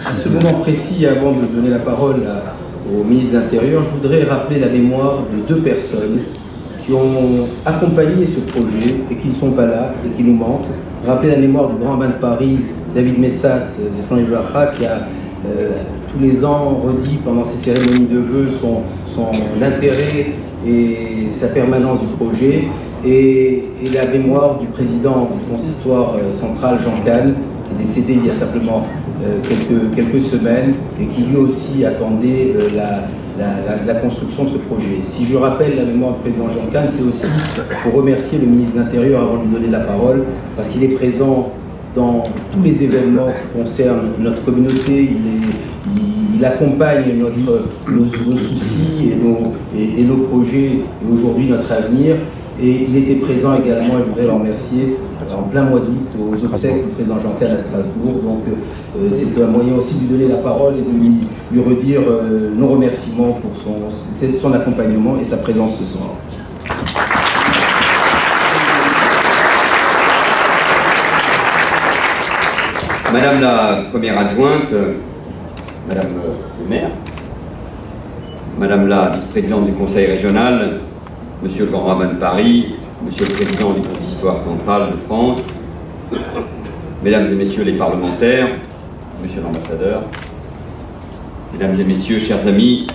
À ce moment précis, avant de donner la parole au ministre de l'Intérieur, je voudrais rappeler la mémoire de deux personnes qui ont accompagné ce projet et qui ne sont pas là et qui nous manquent. Rappeler la mémoire du grand rabbin de Paris, David Messas, qui a tous les ans redit pendant ces cérémonies de vœux son intérêt et sa permanence du projet, et la mémoire du président du consistoire central, Jean Kahn, qui est décédé il y a simplement quelques semaines et qui lui aussi attendait la construction de ce projet. Si je rappelle la mémoire du président Jean Kahn, c'est aussi pour remercier le ministre de l'Intérieur avant de lui donner la parole, parce qu'il est présent dans tous les événements qui concernent notre communauté, il accompagne nos soucis et nos projets et aujourd'hui notre avenir. Et il était présent également, et je voudrais le remercier, en plein mois d'août aux obsèques du président Jean Kahn à Strasbourg. Donc c'est un moyen aussi de lui donner la parole et de lui redire nos remerciements pour son accompagnement et sa présence ce soir. Madame la première adjointe, Madame le maire, Madame la vice-présidente du conseil régional, Monsieur le grand rabbin de Paris, Monsieur le président du consistoire central de France, Mesdames et Messieurs les parlementaires, Monsieur l'ambassadeur, Mesdames et Messieurs, chers amis,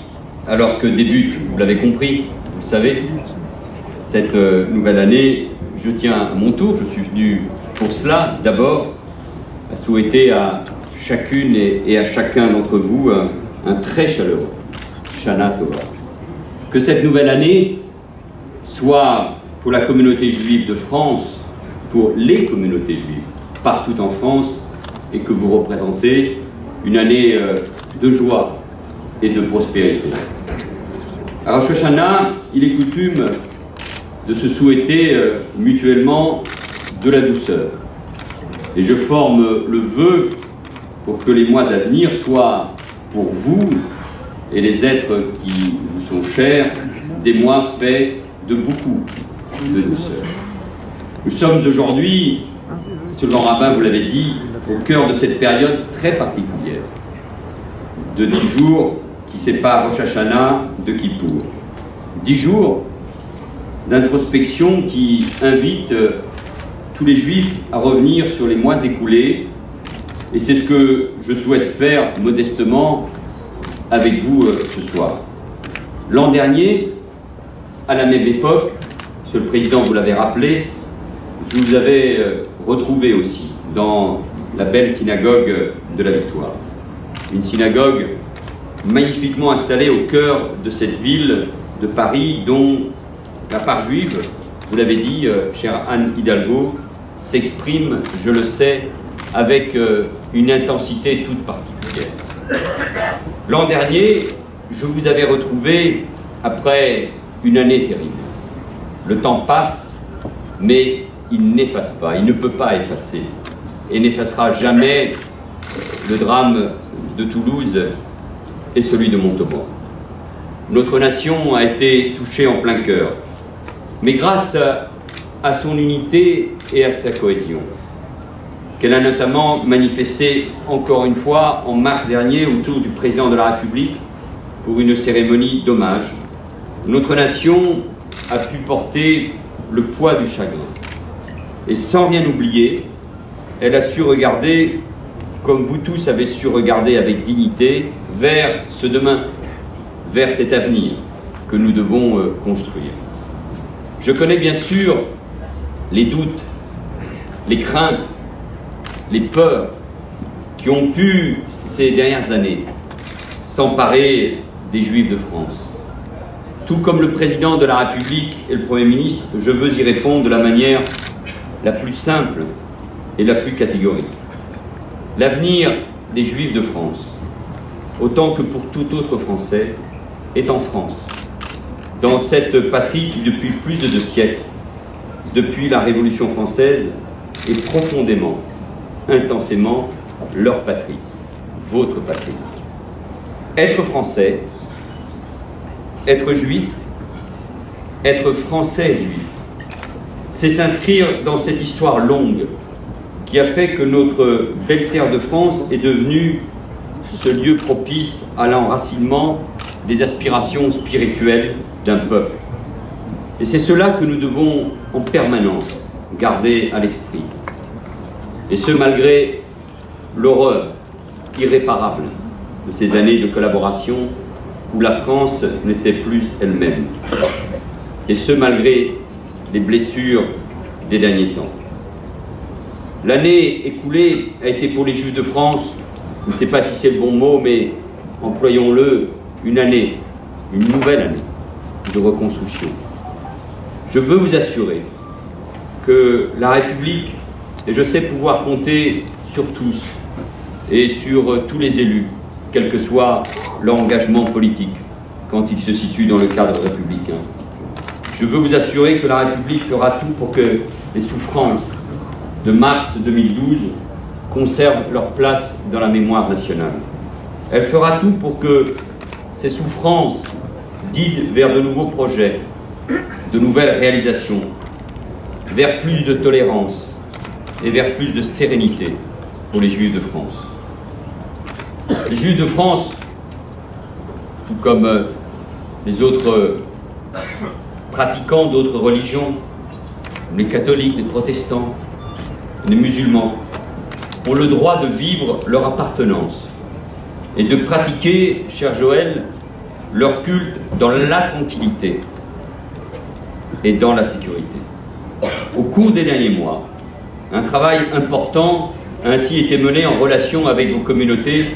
alors que débute, vous l'avez compris, vous le savez, cette nouvelle année, je tiens à mon tour, je suis venu pour cela, d'abord, à souhaiter à chacune et à chacun d'entre vous un très chaleureux Shana Tova. Que cette nouvelle année soit pour la communauté juive de France, pour les communautés juives partout en France, et que vous représentez une année de joie et de prospérité. À Rosh Hashanah, il est coutume de se souhaiter mutuellement de la douceur. Et je forme le vœu pour que les mois à venir soient pour vous et les êtres qui vous sont chers des mois faits de beaucoup de douceur. Nous sommes aujourd'hui, Monsieur le grand rabbin, vous l'avez dit, au cœur de cette période très particulière de 10 jours qui séparent Rosh Hashanah de Kippour. 10 jours d'introspection qui invitent tous les Juifs à revenir sur les mois écoulés, et c'est ce que je souhaite faire modestement avec vous ce soir. L'an dernier, à la même époque, Monsieur le Président, vous l'avez rappelé, je vous avais retrouvé aussi dans la belle synagogue de la Victoire. Une synagogue magnifiquement installée au cœur de cette ville de Paris dont la part juive, vous l'avez dit, chère Anne Hidalgo, s'exprime, je le sais, avec une intensité toute particulière. L'an dernier, je vous avais retrouvé après une année terrible. Le temps passe, mais il n'efface pas, il ne peut pas effacer, et n'effacera jamais le drame de Toulouse et celui de Montauban. Notre nation a été touchée en plein cœur, mais grâce à son unité et à sa cohésion, qu'elle a notamment manifesté encore une fois en mars dernier autour du président de la République pour une cérémonie d'hommage. Notre nation a pu porter le poids du chagrin. Et sans rien oublier, elle a su regarder, comme vous tous avez su regarder avec dignité, vers ce demain, vers cet avenir que nous devons construire. Je connais bien sûr les doutes, les craintes, les peurs qui ont pu, ces dernières années, s'emparer des Juifs de France. Tout comme le président de la République et le Premier ministre, je veux y répondre de la manière la plus simple et la plus catégorique. L'avenir des Juifs de France, autant que pour tout autre Français, est en France, dans cette patrie qui, depuis plus de 2 siècles, depuis la Révolution française, est profondément, intensément leur patrie, votre patrie. Être français, être juif, être français juif, c'est s'inscrire dans cette histoire longue qui a fait que notre belle terre de France est devenue ce lieu propice à l'enracinement des aspirations spirituelles d'un peuple. Et c'est cela que nous devons en permanence garder à l'esprit. Et ce, malgré l'horreur irréparable de ces années de collaboration où la France n'était plus elle-même. Et ce, malgré les blessures des derniers temps. L'année écoulée a été pour les Juifs de France, je ne sais pas si c'est le bon mot, mais employons-le, une année, une nouvelle année de reconstruction. Je veux vous assurer que la République, et je sais pouvoir compter sur tous et sur tous les élus, quel que soit leur engagement politique, quand il se situe dans le cadre républicain. Je veux vous assurer que la République fera tout pour que les souffrances de mars 2012 conservent leur place dans la mémoire nationale. Elle fera tout pour que ces souffrances guident vers de nouveaux projets, de nouvelles réalisations, vers plus de tolérance et vers plus de sérénité pour les Juifs de France. Les Juifs de France, tout comme les autres pratiquants d'autres religions, les catholiques, les protestants, les musulmans, ont le droit de vivre leur appartenance et de pratiquer, cher Joël, leur culte dans la tranquillité et dans la sécurité. Au cours des derniers mois, un travail important a ainsi été mené en relation avec vos communautés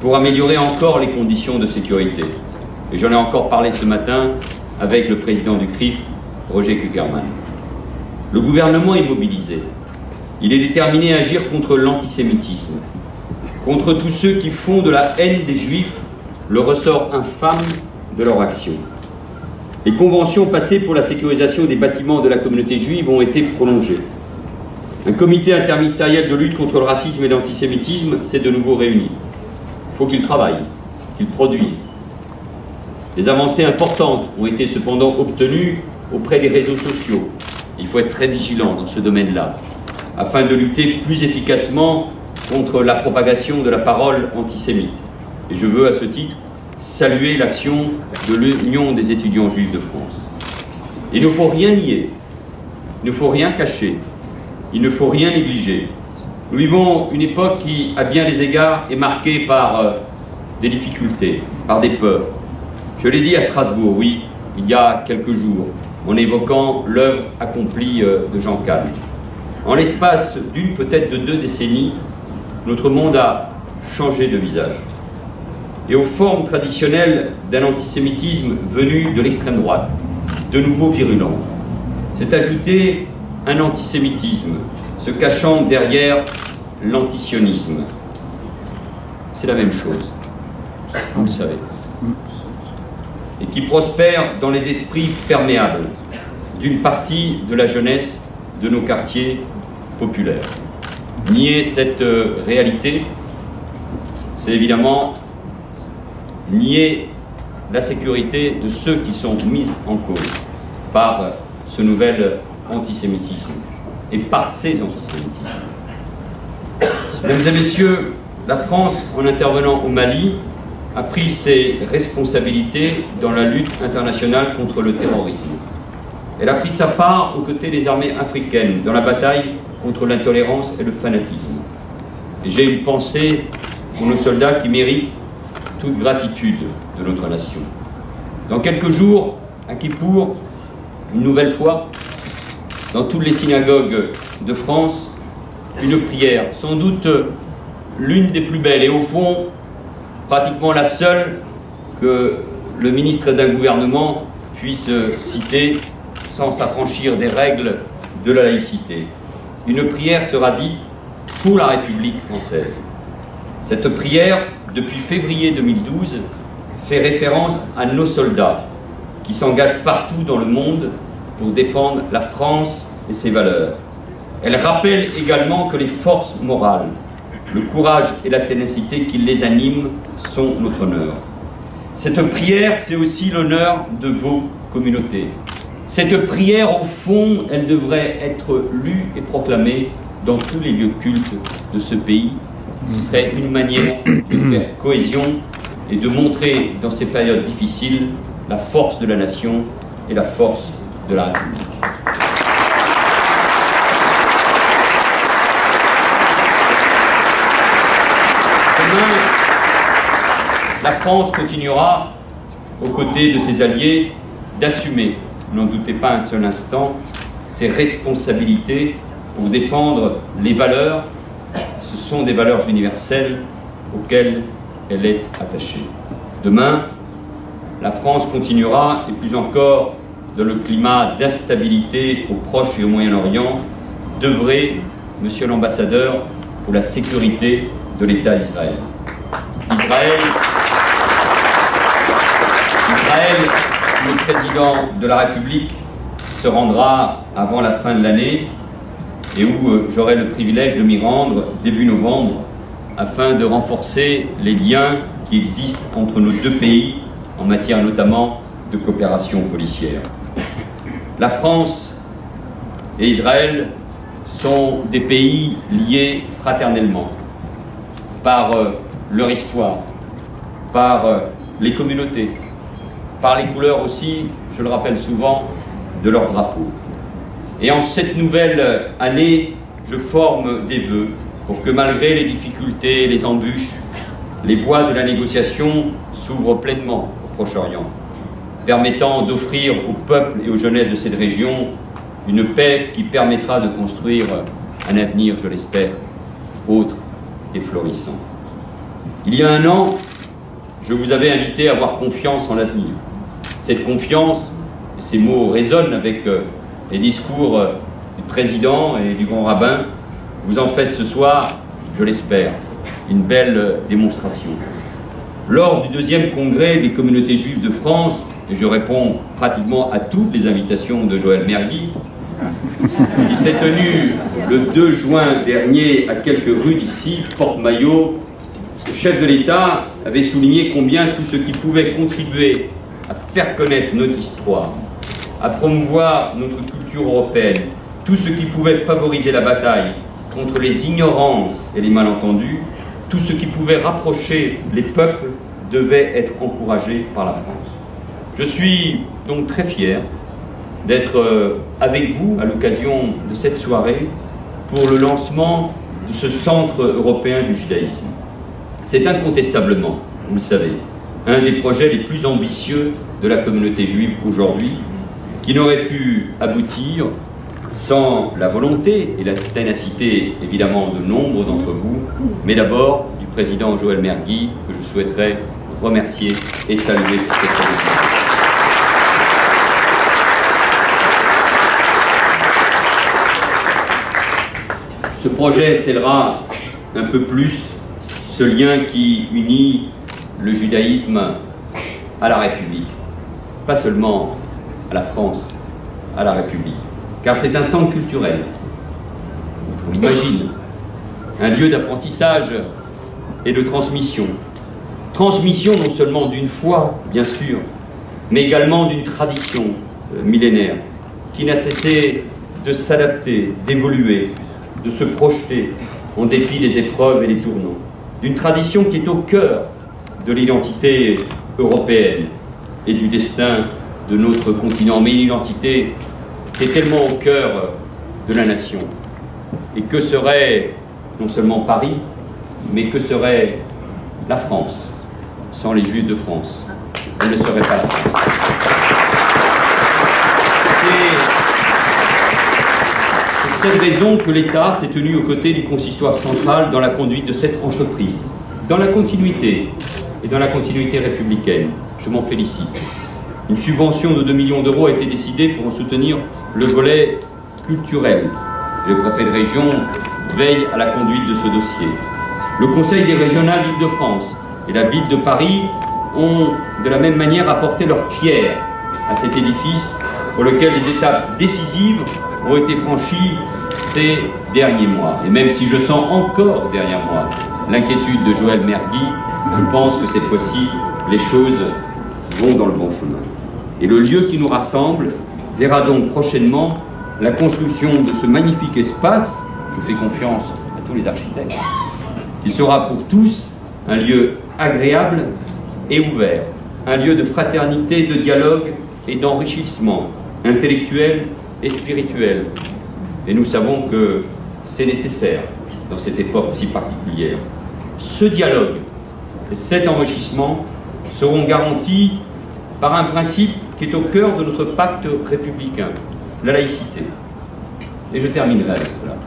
pour améliorer encore les conditions de sécurité. Et j'en ai encore parlé ce matin avec le président du CRIF, Roger Kuckerman. Le gouvernement est mobilisé. Il est déterminé à agir contre l'antisémitisme, contre tous ceux qui font de la haine des Juifs le ressort infâme de leur action. Les conventions passées pour la sécurisation des bâtiments de la communauté juive ont été prolongées. Un comité interministériel de lutte contre le racisme et l'antisémitisme s'est de nouveau réuni. Il faut qu'il travaille, qu'il produise. Des avancées importantes ont été cependant obtenues auprès des réseaux sociaux. Il faut être très vigilant dans ce domaine-là, afin de lutter plus efficacement contre la propagation de la parole antisémite. Et je veux à ce titre saluer l'action de l'Union des étudiants juifs de France. Il ne faut rien nier, il ne faut rien cacher, il ne faut rien négliger. Nous vivons une époque qui, à bien des égards, est marquée par des difficultés, par des peurs. Je l'ai dit à Strasbourg, oui, il y a quelques jours, en évoquant l'œuvre accomplie de Jean Calme. En l'espace d'une, peut-être de 2 décennies, notre monde a changé de visage. Et aux formes traditionnelles d'un antisémitisme venu de l'extrême droite, de nouveau virulent, s'est ajouté un antisémitisme se cachant derrière l'antisionisme. C'est la même chose, vous le savez, et qui prospère dans les esprits perméables d'une partie de la jeunesse de nos quartiers populaires. Nier cette réalité, c'est évidemment nier la sécurité de ceux qui sont mis en cause par ce nouvel antisémitisme et par ces antisémitismes. Mesdames et messieurs, la France, en intervenant au Mali, a pris ses responsabilités dans la lutte internationale contre le terrorisme. Elle a pris sa part aux côtés des armées africaines dans la bataille contre l'intolérance et le fanatisme. Et j'ai une pensée pour nos soldats qui méritent toute gratitude de notre nation. Dans quelques jours, à Kippour, une nouvelle fois, dans toutes les synagogues de France, une prière, sans doute l'une des plus belles et au fond, pratiquement la seule que le ministre d'un gouvernement puisse citer sans s'affranchir des règles de la laïcité. Une prière sera dite pour la République française. Cette prière, depuis février 2012, fait référence à nos soldats qui s'engagent partout dans le monde pour défendre la France et ses valeurs. Elle rappelle également que les forces morales, le courage et la ténacité qui les animent sont notre honneur. Cette prière, c'est aussi l'honneur de vos communautés. Cette prière, au fond, elle devrait être lue et proclamée dans tous les lieux cultes de ce pays Ce serait une manière de faire cohésion et de montrer dans ces périodes difficiles la force de la nation et la force de la République. Demain, la France continuera, aux côtés de ses alliés, d'assumer, n'en doutez pas un seul instant, ses responsabilités pour défendre les valeurs. Ce sont des valeurs universelles auxquelles elle est attachée. Demain, la France continuera, et plus encore dans le climat d'instabilité au Proche et au Moyen-Orient, d'œuvrer, Monsieur l'ambassadeur, pour la sécurité de l'État d'Israël. Israël, le président de la République se rendra avant la fin de l'année et où j'aurai le privilège de m'y rendre début novembre afin de renforcer les liens qui existent entre nos deux pays en matière notamment de coopération policière. La France et Israël sont des pays liés fraternellement par leur histoire, par les communautés, par les couleurs aussi, je le rappelle souvent, de leur drapeau. Et en cette nouvelle année, je forme des vœux pour que malgré les difficultés, les embûches, les voies de la négociation s'ouvrent pleinement au Proche-Orient, permettant d'offrir aux peuples et aux jeunesses de cette région une paix qui permettra de construire un avenir, je l'espère, autre et florissant. Il y a un an, je vous avais invité à avoir confiance en l'avenir. Cette confiance, ces mots résonnent avec les discours du président et du grand rabbin. Vous en faites ce soir, je l'espère, une belle démonstration. Lors du 2e congrès des communautés juives de France, et je réponds pratiquement à toutes les invitations de Joël Mergui, qui s'est tenu le 2 juin dernier à quelques rues d'ici, Porte-Maillot, le chef de l'État avait souligné combien tout ce qui pouvait contribuer à faire connaître notre histoire, à promouvoir notre culture européenne, tout ce qui pouvait favoriser la bataille contre les ignorances et les malentendus, tout ce qui pouvait rapprocher les peuples devait être encouragé par la France. Je suis donc très fier d'être avec vous à l'occasion de cette soirée pour le lancement de ce centre européen du judaïsme. C'est incontestablement, vous le savez, un des projets les plus ambitieux de la communauté juive aujourd'hui, qui n'aurait pu aboutir sans la volonté et la ténacité évidemment de nombre d'entre vous, mais d'abord du président Joël Mergui, que je souhaiterais remercier et saluer pour cette reconnaissance. Ce projet scellera un peu plus ce lien qui unit le judaïsme à la République, pas seulement à la France, à la République, car c'est un centre culturel, on l'imagine, un lieu d'apprentissage et de transmission. Transmission non seulement d'une foi, bien sûr, mais également d'une tradition millénaire qui n'a cessé de s'adapter, d'évoluer, de se projeter en dépit des épreuves et des tournants. D'une tradition qui est au cœur de l'identité européenne et du destin de notre continent, mais une identité qui est tellement au cœur de la nation. Et que serait non seulement Paris, mais que serait la France sans les Juifs de France? Elle ne serait pas la France. C'est pour cette raison que l'État s'est tenu aux côtés du consistoire central dans la conduite de cette entreprise, dans la continuité et dans la continuité républicaine. Je m'en félicite. Une subvention de 2 millions d'euros a été décidée pour en soutenir le volet culturel. Le préfet de région veille à la conduite de ce dossier. Le Conseil des régionales d'Île-de-France et la ville de Paris ont de la même manière apporté leur pierre à cet édifice pour lequel les étapes décisives ont été franchies ces derniers mois. Et même si je sens encore derrière moi l'inquiétude de Joël Mergui, je pense que cette fois-ci, les choses vont dans le bon chemin. Et le lieu qui nous rassemble verra donc prochainement la construction de ce magnifique espace, je fais confiance à tous les architectes, qui sera pour tous un lieu agréable et ouvert, un lieu de fraternité, de dialogue et d'enrichissement intellectuel et spirituel. Et nous savons que c'est nécessaire dans cette époque si particulière. Ce dialogue et cet enrichissement seront garantis par un principe qui est au cœur de notre pacte républicain, la laïcité. Et je terminerai avec cela.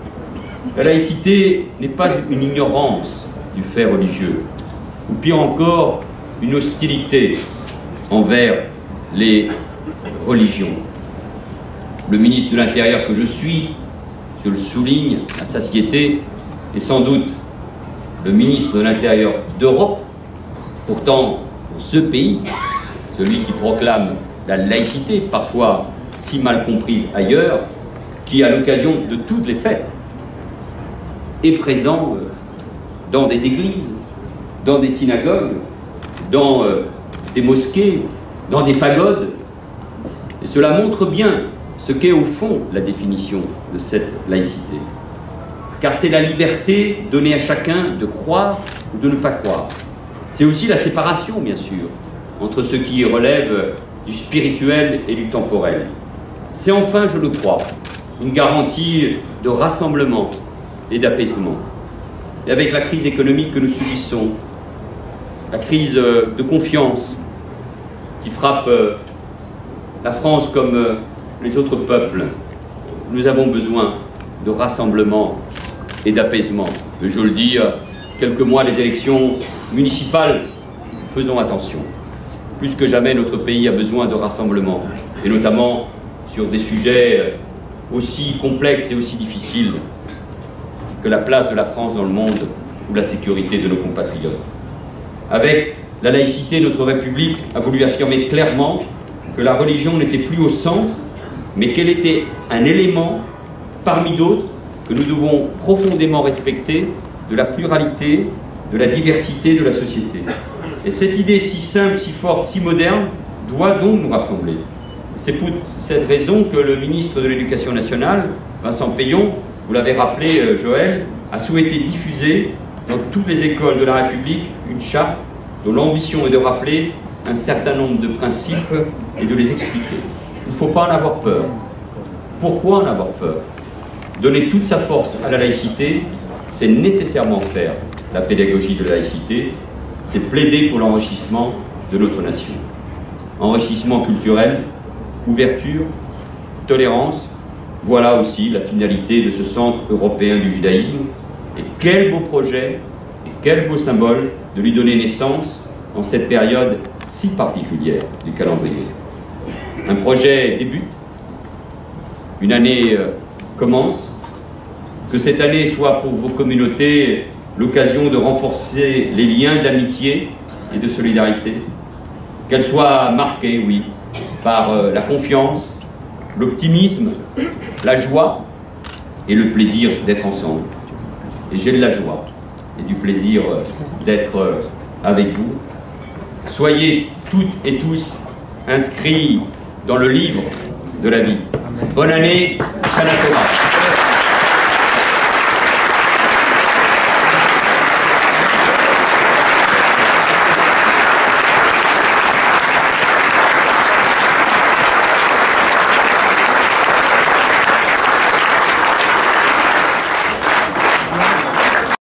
La laïcité n'est pas une ignorance du fait religieux, ou pire encore, une hostilité envers les religions. Le ministre de l'Intérieur que je suis, je le souligne à satiété, est sans doute le ministre de l'Intérieur d'Europe. Pourtant, dans ce pays, celui qui proclame la laïcité, parfois si mal comprise ailleurs, qui, à l'occasion de toutes les fêtes, est présent dans des églises, dans des synagogues, dans des mosquées, dans des pagodes. Et cela montre bien ce qu'est au fond la définition de cette laïcité. Car c'est la liberté donnée à chacun de croire ou de ne pas croire. C'est aussi la séparation, bien sûr, entre ce qui relève du spirituel et du temporel. C'est enfin, je le crois, une garantie de rassemblement et d'apaisement. Et avec la crise économique que nous subissons, la crise de confiance qui frappe la France comme les autres peuples, nous avons besoin de rassemblement et d'apaisement. Et je le dis, quelques mois les élections municipales, faisons attention. Plus que jamais, notre pays a besoin de rassemblement, et notamment sur des sujets aussi complexes et aussi difficiles que la place de la France dans le monde ou la sécurité de nos compatriotes. Avec la laïcité, notre République a voulu affirmer clairement que la religion n'était plus au centre, mais qu'elle était un élément parmi d'autres que nous devons profondément respecter de la pluralité, de la diversité de la société. Et cette idée si simple, si forte, si moderne doit donc nous rassembler. C'est pour cette raison que le ministre de l'Éducation nationale, Vincent Peillon, vous l'avez rappelé, Joël, a souhaité diffuser dans toutes les écoles de la République une charte dont l'ambition est de rappeler un certain nombre de principes et de les expliquer. Il ne faut pas en avoir peur. Pourquoi en avoir peur? Donner toute sa force à la laïcité, c'est nécessairement faire la pédagogie de la laïcité, c'est plaider pour l'enrichissement de notre nation. Enrichissement culturel, ouverture, tolérance, voilà aussi la finalité de ce centre européen du judaïsme. Et quel beau projet, et quel beau symbole de lui donner naissance en cette période si particulière du calendrier. Un projet débute, une année commence, que cette année soit pour vos communautés l'occasion de renforcer les liens d'amitié et de solidarité, qu'elle soit marquée, oui, par la confiance, l'optimisme, la joie et le plaisir d'être ensemble. Et j'ai de la joie et du plaisir d'être avec vous. Soyez toutes et tous inscrits dans le livre de la vie. Bonne année, Shana Tova.